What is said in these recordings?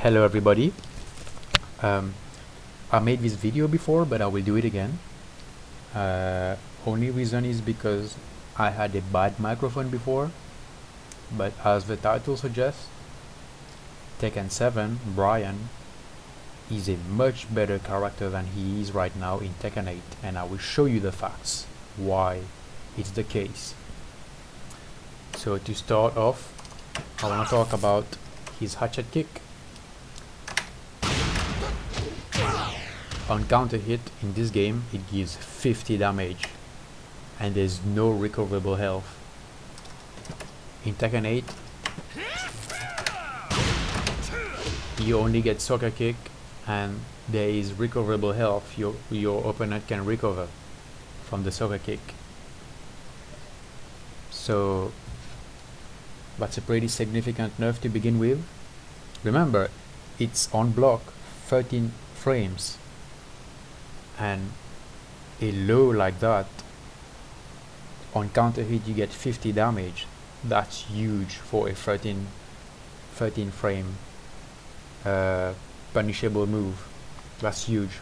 Hello everybody. I made this video before, but I will do it again. Only reason is because I had a bad microphone before, but as the title suggests, Tekken 7, Bryan, is a much better character than he is right now in Tekken 8, and I will show you the facts why it's the case. So to start off, I want to talk about his hatchet kick. On counter hit in this game, it gives 50 damage and there's no recoverable health. In Tekken 8, you only get soccer kick and there is recoverable health. Your opponent can recover from the soccer kick. So that's a pretty significant nerf to begin with. Remember, it's on block 13 frames, and a low like that on counter hit you get 50 damage. That's huge for a 13 frame punishable move. That's huge.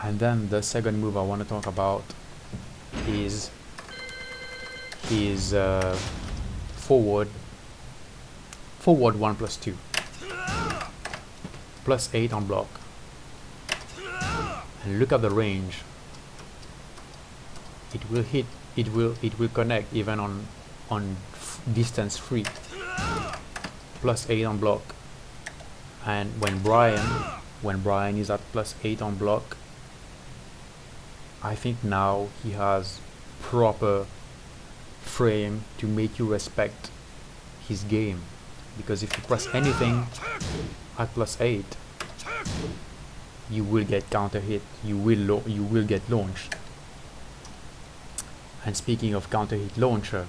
And then the second move I want to talk about is his forward 1+2 +8 on block, and look at the range. It will hit, it will connect even on distance 3. +8 on block, and when Bryan is at +8 on block, I think now he has proper frame to make you respect his game, because if you press anything at +8, you will get counter hit, you will get launched. And speaking of counter hit launcher,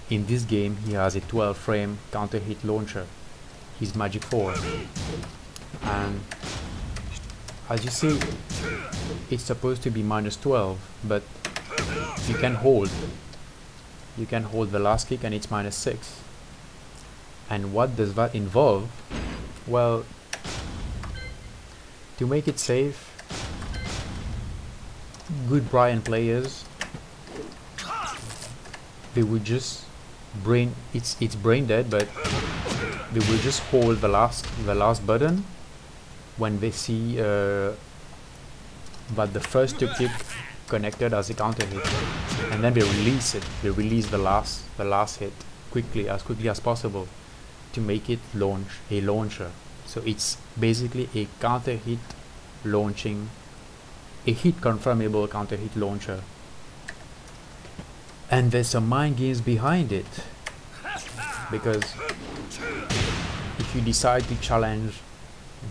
in this game he has a 12 frame counter hit launcher, his Magic 4, and as you see, it's supposed to be -12, but you can hold the last kick and it's -6. And what does that involve? Well, to make it safe, good Bryan players, they would just it's brain dead, but they will just hold the last button when they see that the first two kick connected as a counter hit, and then they release it. They release the last hit as quickly as possible to make it launch a launcher. So it's basically a counter hit launching, a hit confirmable counter hit launcher. And there's some mind games behind it, because if you decide to challenge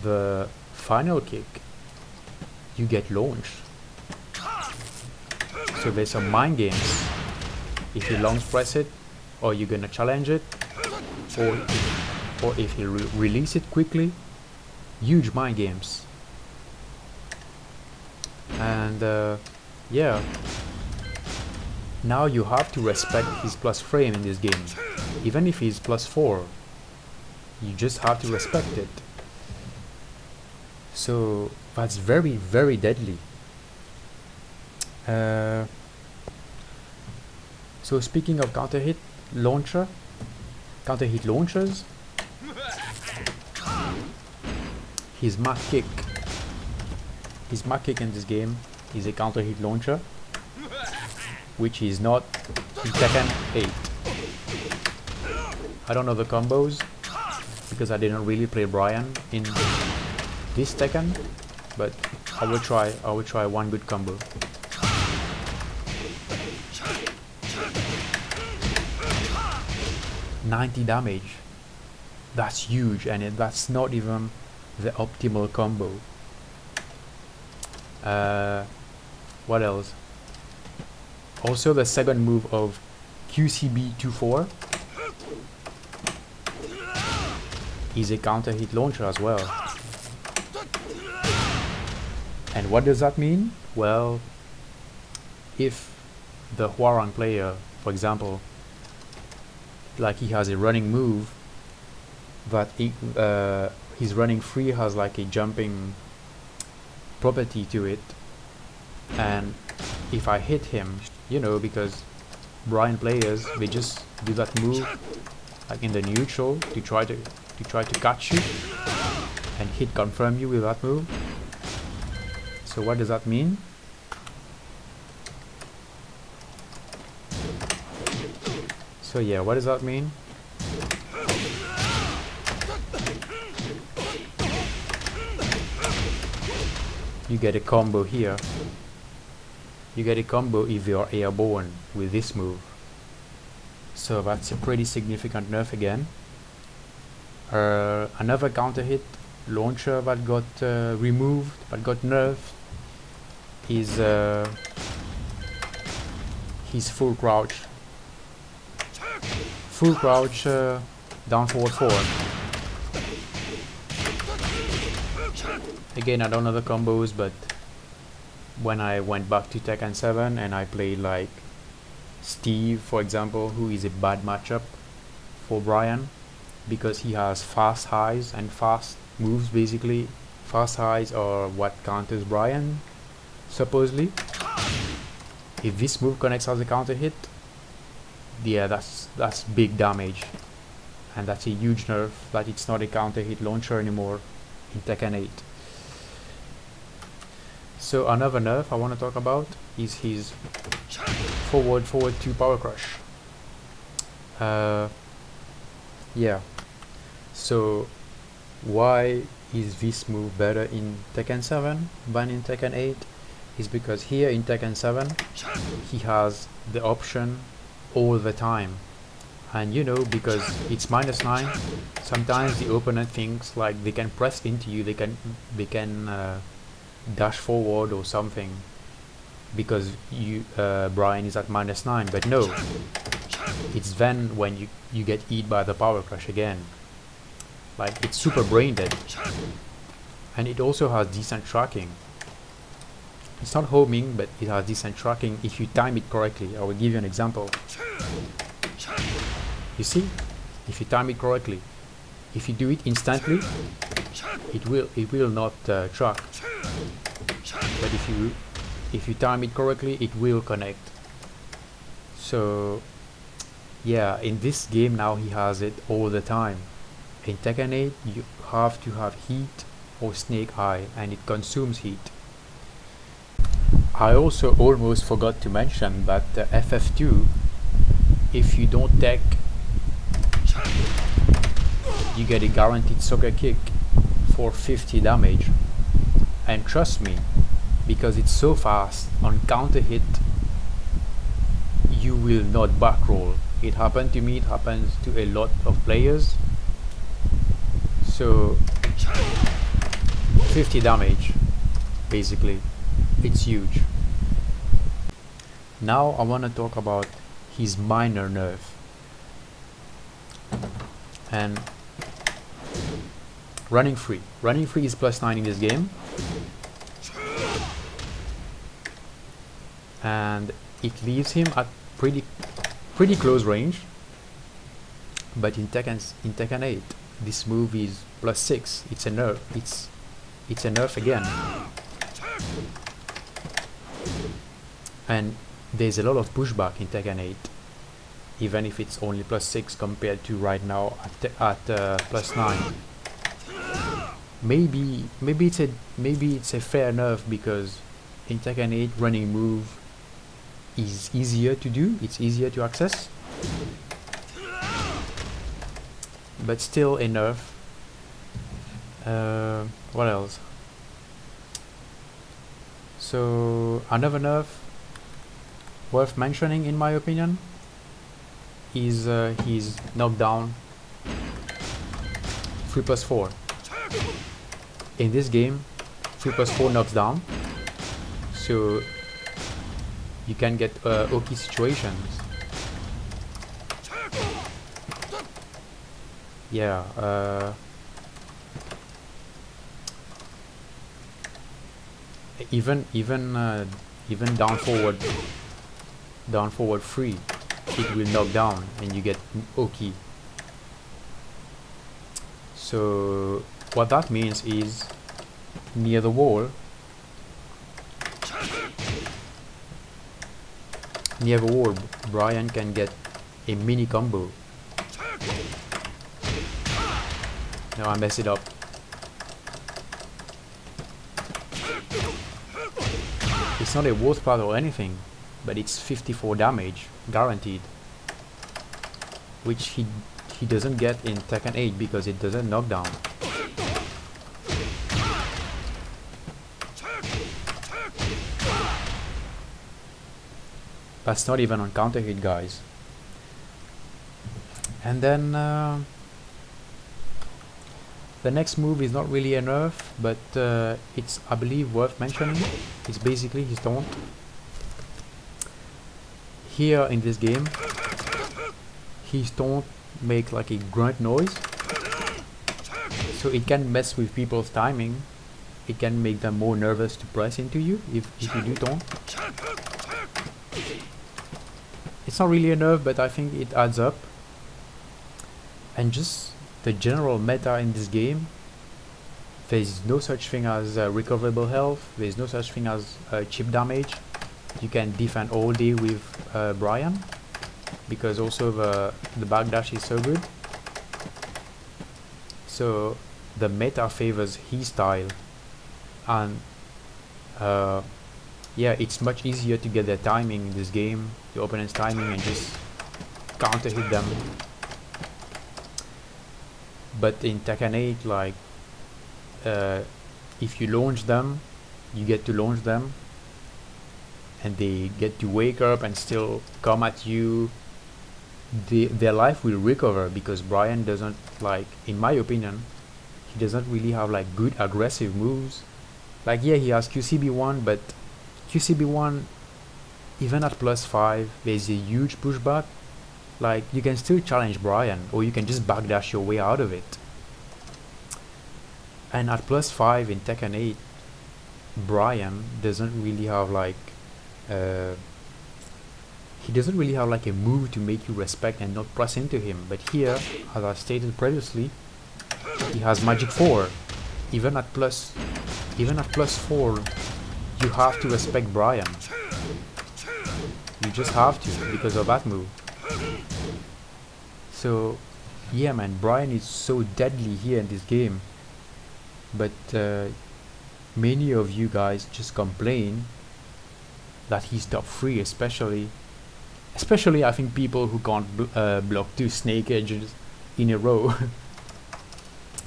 the final kick, you get launched. So there's some mind games. If you long press it, or you're gonna challenge it, or if you release it quickly, huge mind games. And yeah, now you have to respect his plus frame in this game. Even if he's +4, you just have to respect it. So that's very, very deadly. So speaking of counter hit launchers, his Mach kick in this game is a counter hit launcher, which is not in Tekken 8. I don't know the combos because I didn't really play Bryan in this Tekken, but I will try one good combo. $90 damage. That's huge, and that's not even the optimal combo. What else? Also, the second move of QCB24 is a counter hit launcher as well. And what does that mean? Well, if the Hwarang player, for example, like he has a running move that his running free has like a jumping property to it, and if I hit him, you know, because Bryan players, they just do that move like in the neutral to try to catch you and hit confirm you with that move. So what does that mean? So yeah, what does that mean? You get a combo here. You get a combo if you are airborne with this move. So that's a pretty significant nerf again. Another counter hit launcher that got removed, that got nerfed, is his full crouch. Full crouch down forward forward. Again, I don't know the combos, but when I went back to Tekken 7 and I played like Steve, for example, who is a bad matchup for Bryan because he has fast highs and fast moves. Basically, fast highs are what counters Bryan, supposedly. If this move connects as a counter hit, yeah, that's big damage, and that's a huge nerf that it's not a counter hit launcher anymore in Tekken 8. So another nerf I want to talk about is his forward 2 power crush. Yeah, so why is this move better in Tekken 7 than in Tekken 8? Is because here in Tekken 7 he has the option all the time, and you know, because it's -9, sometimes the opponent thinks like they can press into you, they can dash forward or something because you Bryan is at -9, but no, it's then when you get hit by the power crush again. Like, it's super brain dead, and it also has decent tracking. It's not homing, but it has decent tracking if you time it correctly. I will give you an example. You see, if you time it correctly, if you do it instantly, it will not track. But if you time it correctly, it will connect. So yeah, in this game now he has it all the time. In Tekken 8 you have to have heat or snake eye, and it consumes heat. I also almost forgot to mention that FF2, if you don't tech, you get a guaranteed soccer kick for 50 damage. And trust me, because it's so fast, on counter hit you will not back roll. It happened to me, it happens to a lot of players. So 50 damage, basically, it's huge. Now I want to talk about his minor nerf. And running free is +9 in this game, and it leaves him at pretty close range. But in Tekken 8 this move is +6. It's a nerf. It's a nerf again. And there's a lot of pushback in Tekken 8, even if it's only +6 compared to right now at +9. Maybe it's a fair nerf, because in Tekken 8 running move is easier to do, it's easier to access, but still a nerf. What else? So another nerf worth mentioning, in my opinion, is his knockdown 3+4. In this game 3+4 knocks down, so you can get Oki situations. Yeah, even down forward free it will knock down and you get Oki. So what that means is near the wall, Bryan can get a mini combo. Now I mess it up. It's not a wall splat or anything, but it's 54 damage guaranteed, which he doesn't get in Tekken 8 because it doesn't knock down. That's not even on counter hit, guys. And then the next move is not really a nerf, but it's, I believe, worth mentioning. It's basically his taunt. Here in this game, his taunt makes like a grunt noise, so it can mess with people's timing. It can make them more nervous to press into you if you do taunt. It's not really a nerf, but I think it adds up. And just the general meta in this game, there's no such thing as recoverable health, there's no such thing as chip damage. You can defend all day with Bryan, because also the backdash is so good. So the meta favors his style, and yeah, it's much easier to get their timing in this game, the opponent's timing, and just counter hit them. But in Tekken 8, like if you launch them, you get to launch them and they get to wake up and still come at you. Their life will recover, because Bryan doesn't, like, in my opinion, he doesn't really have like good aggressive moves. Like, yeah, he has QCB1, but QCB1, even at +5, there's a huge pushback. Like, you can still challenge Bryan, or you can just backdash your way out of it. And at +5 in Tekken 8, Bryan doesn't really have like he doesn't really have like a move to make you respect and not press into him. But here, as I stated previously, he has Magic 4. Even at +4, you have to respect Bryan. You just have to, because of that move. So yeah, man, Bryan is so deadly here in this game. But many of you guys just complain that he's top 3, especially I think people who can't block 2 snake edges in a row.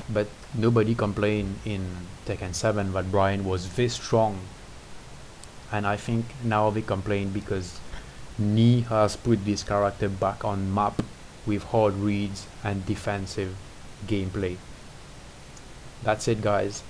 But nobody complained in Tekken 7 that Bryan was this strong, and I think now they complain because Ni has put this character back on map with hard reads and defensive gameplay. That's it, guys.